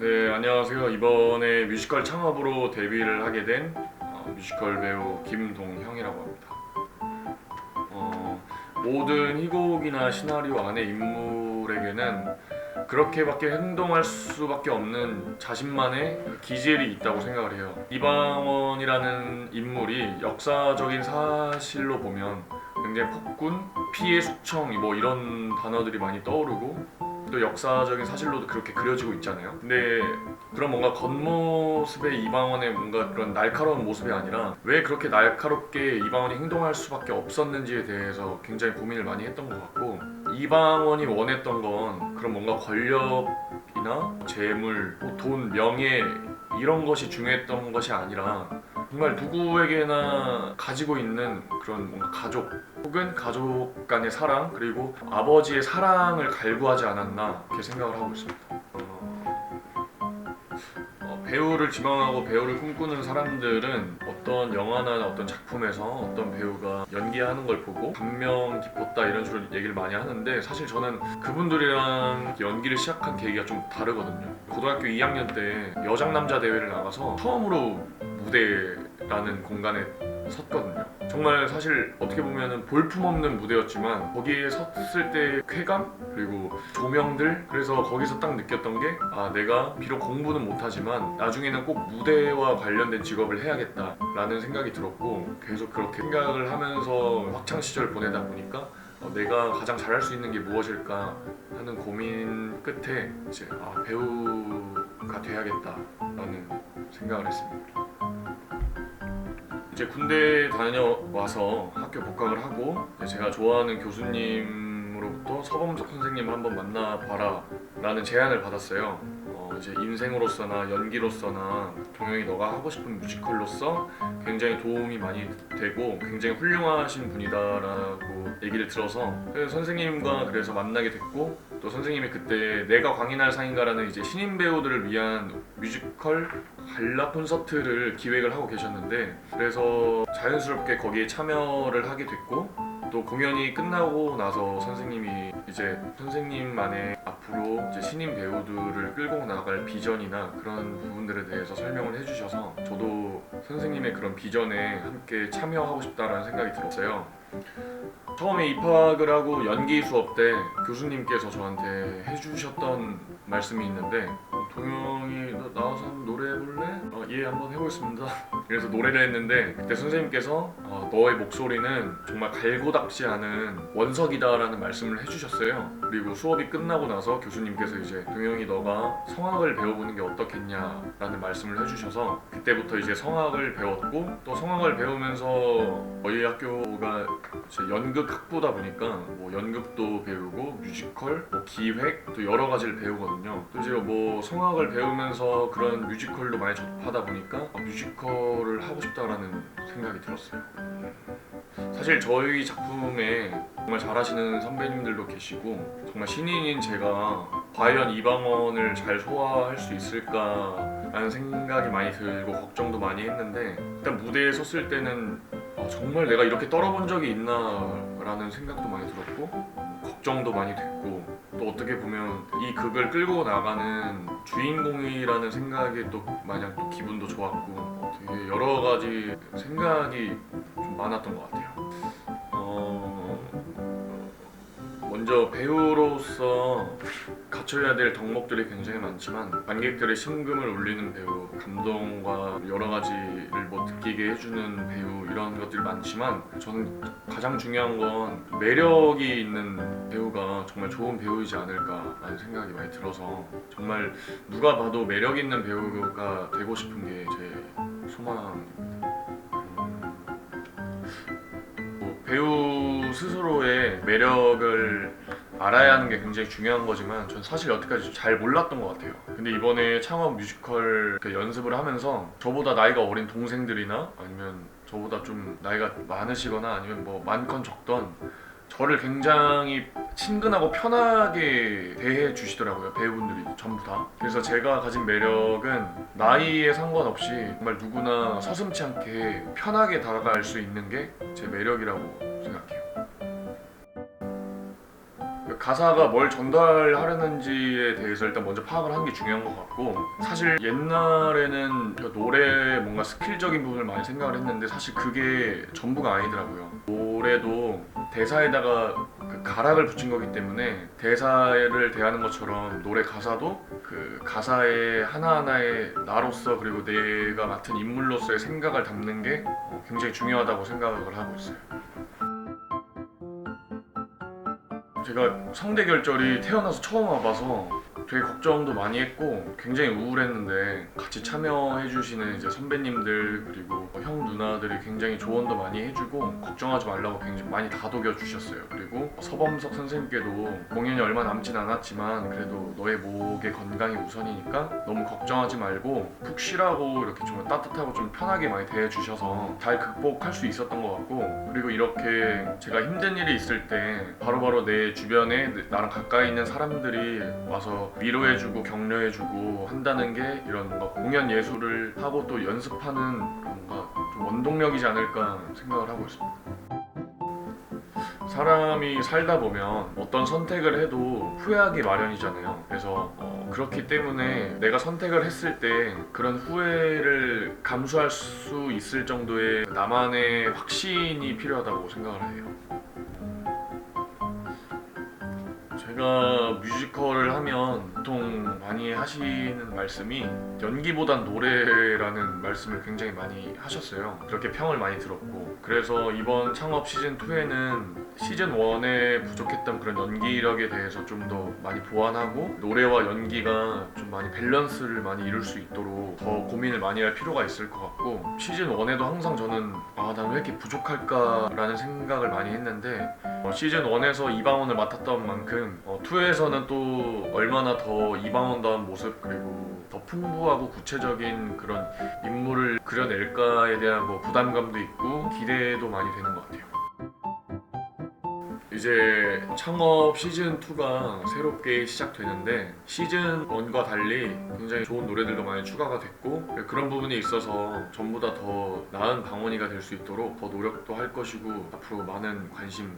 네, 안녕하세요. 이번에 뮤지컬 창업으로 데뷔를 하게 된 뮤지컬 배우 김동형이라고 합니다. 모든 희곡이나 시나리오 안의 인물에게는 그렇게밖에 행동할 수밖에 없는 자신만의 기질이 있다고 생각을 해요. 이방원이라는 인물이 역사적인 사실로 보면 굉장히 폭군, 피해 숙청 뭐 이런 단어들이 많이 떠오르고 또 역사적인 사실로도 그렇게 그려지고 있잖아요. 근데 그런 뭔가 겉모습의 이방원의 뭔가 그런 날카로운 모습이 아니라 왜 그렇게 날카롭게 이방원이 행동할 수밖에 없었는지에 대해서 굉장히 고민을 많이 했던 것 같고, 이방원이 원했던 건 그런 뭔가 권력이나 재물, 뭐 돈, 명예 이런 것이 중요했던 것이 아니라 정말 누구에게나 가지고 있는 그런 뭔가 가족 혹은 가족 간의 사랑, 그리고 아버지의 사랑을 갈구하지 않았나 이렇게 생각을 하고 있습니다. 배우를 지망하고 배우를 꿈꾸는 사람들은 어떤 영화나 어떤 작품에서 어떤 배우가 연기하는 걸 보고 감명 깊었다 이런 식으로 얘기를 많이 하는데, 사실 저는 그분들이랑 연기를 시작한 계기가 좀 다르거든요. 고등학교 2학년 때 여장남자 대회를 나가서 처음으로 무대라는 공간에 섰거든요. 정말 사실 어떻게 보면 볼품없는 무대였지만 거기에 섰을 때 쾌감, 그리고 조명들, 그래서 거기서 딱 느꼈던 게 내가 비록 공부는 못하지만 나중에는 꼭 무대와 관련된 직업을 해야겠다라는 생각이 들었고, 계속 그렇게 생각을 하면서 학창 시절을 보내다 보니까 내가 가장 잘할 수 있는 게 무엇일까 하는 고민 끝에 이제 배우가 돼야겠다라는 생각을 했습니다. 이제 군대 다녀와서 학교 복학을 하고 제가 좋아하는 교수님으로부터 서범석 선생님을 한번 만나봐라 라는 제안을 받았어요. 이제 인생으로서나 연기로서나 동영이 너가 하고 싶은 뮤지컬로서 굉장히 도움이 많이 되고 굉장히 훌륭하신 분이다라고 얘기를 들어서 선생님과 그래서 만나게 됐고, 또 선생님이 그때 내가 광인할 상인가라는 이제 신인 배우들을 위한 뮤지컬 갈라 콘서트를 기획을 하고 계셨는데, 그래서 자연스럽게 거기에 참여를 하게 됐고, 또 공연이 끝나고 나서 선생님이 이제 선생님만의 앞으로 이제 신인 배우들을 끌고 나갈 비전이나 그런 부분들에 대해서 설명을 해주셔서 저도 선생님의 그런 비전에 함께 참여하고 싶다라는 생각이 들었어요. 처음에 입학을 하고 연기 수업 때 교수님께서 저한테 해주셨던 말씀이 있는데, 동영이 너 나와서 한번 노래해볼래? 예, 한번 해보겠습니다. 그래서 노래를 했는데 그때 선생님께서 너의 목소리는 정말 갈고닦지 않은 원석이다라는 말씀을 해주셨어요. 그리고 수업이 끝나고 나서 교수님께서 이제 동영이 너가 성악을 배워보는 게 어떻겠냐라는 말씀을 해주셔서 그때부터 이제 성악을 배웠고, 또 성악을 배우면서 저희 학교가 이제 연극 학부다 보니까 뭐 연극도 배우고 뮤지컬, 뭐 기획, 또 여러 가지를 배우거든요. 또 이제 뭐 성악을 배우면서 그런 뮤지컬도 많이 접하다 보니까 뮤지컬을 하고 싶다라는 생각이 들었어요. 사실 저희 작품에 정말 잘하시는 선배님들도 계시고 정말 신인인 제가 과연 이방원을 잘 소화할 수 있을까라는 생각이 많이 들고 걱정도 많이 했는데, 일단 무대에 섰을 때는 정말 내가 이렇게 떨어본 적이 있나라는 생각도 많이 들었고 걱정도 많이 됐고, 또 어떻게 보면 이 극을 끌고 나가는 주인공이라는 생각에 또 마냥 또 기분도 좋았고 되게 여러 가지 생각이 좀 많았던 것 같아요. 먼저 배우로서 갖춰야 될 덕목들이 굉장히 많지만 관객들의 심금을 울리는 배우, 감동과 여러 가지를 뭐 느끼게 해주는 배우, 이런 것들이 많지만 저는 가장 중요한 건 매력이 있는 배우가 정말 좋은 배우이지 않을까라는 생각이 많이 들어서 정말 누가 봐도 매력 있는 배우가 되고 싶은 게 제 소망입니다. 배우 스스로의 매력을 알아야 하는 게 굉장히 중요한 거지만 전 사실 여태까지 잘 몰랐던 것 같아요. 근데 이번에 창업 뮤지컬 연습을 하면서 저보다 나이가 어린 동생들이나 아니면 저보다 좀 나이가 많으시거나 아니면 뭐 많건 적던 저를 굉장히 친근하고 편하게 대해 주시더라고요, 배우분들이 전부 다. 그래서 제가 가진 매력은 나이에 상관없이 정말 누구나 서슴지 않게 편하게 다가갈 수 있는 게 제 매력이라고 생각해요. 가사가 뭘 전달하려는지에 대해서 일단 먼저 파악을 하는 게 중요한 것 같고, 사실 옛날에는 그 노래 뭔가 스킬적인 부분을 많이 생각을 했는데 사실 그게 전부가 아니더라고요. 노래도 대사에다가 그 가락을 붙인 거기 때문에 대사를 대하는 것처럼 노래 가사도 그 가사의 하나하나의 나로서 그리고 내가 맡은 인물로서의 생각을 담는 게 굉장히 중요하다고 생각을 하고 있어요. 제가 성대 결절이 태어나서 처음 와봐서 되게 걱정도 많이 했고 굉장히 우울했는데, 같이 참여해주시는 이제 선배님들 그리고 형 누나들이 굉장히 조언도 많이 해주고 걱정하지 말라고 굉장히 많이 다독여 주셨어요. 그리고 서범석 선생님께도 공연이 얼마 남진 않았지만 그래도 너의 목의 건강이 우선이니까 너무 걱정하지 말고 푹 쉬라고 이렇게 좀 따뜻하고 좀 편하게 많이 대해주셔서 잘 극복할 수 있었던 것 같고, 그리고 이렇게 제가 힘든 일이 있을 때 바로바로 내 주변에 나랑 가까이 있는 사람들이 와서 위로해주고 격려해주고 한다는 게 이런 뭔가 공연 예술을 하고 또 연습하는 뭔가 좀 원동력이지 않을까 생각을 하고 있습니다. 사람이 살다 보면 어떤 선택을 해도 후회하기 마련이잖아요. 그래서 그렇기 때문에 내가 선택을 했을 때 그런 후회를 감수할 수 있을 정도의 나만의 확신이 필요하다고 생각을 해요. 제가 뮤지컬을 하면 보통 많이 하시는 말씀이 연기보단 노래라는 말씀을 굉장히 많이 하셨어요. 그렇게 평을 많이 들었고, 그래서 이번 창업 시즌2에는 시즌1에 부족했던 그런 연기력에 대해서 좀 더 많이 보완하고 노래와 연기가 좀 많이 밸런스를 많이 이룰 수 있도록 더 고민을 많이 할 필요가 있을 것 같고, 시즌1에도 항상 저는 난 왜 이렇게 부족할까 라는 생각을 많이 했는데 시즌1에서 이방원을 맡았던 만큼 2에서는 또 얼마나 더 이방원다운 모습 그리고 더 풍부하고 구체적인 그런 인물을 그려낼까에 대한 부담감도 있고 기대도 많이 되는 것 같아요. 이제 창업 시즌2가 새롭게 시작되는데 시즌1과 달리 굉장히 좋은 노래들도 많이 추가가 됐고, 그런 부분에 있어서 전보다 더 나은 방언이가 될 수 있도록 더 노력도 할 것이고 앞으로 많은 관심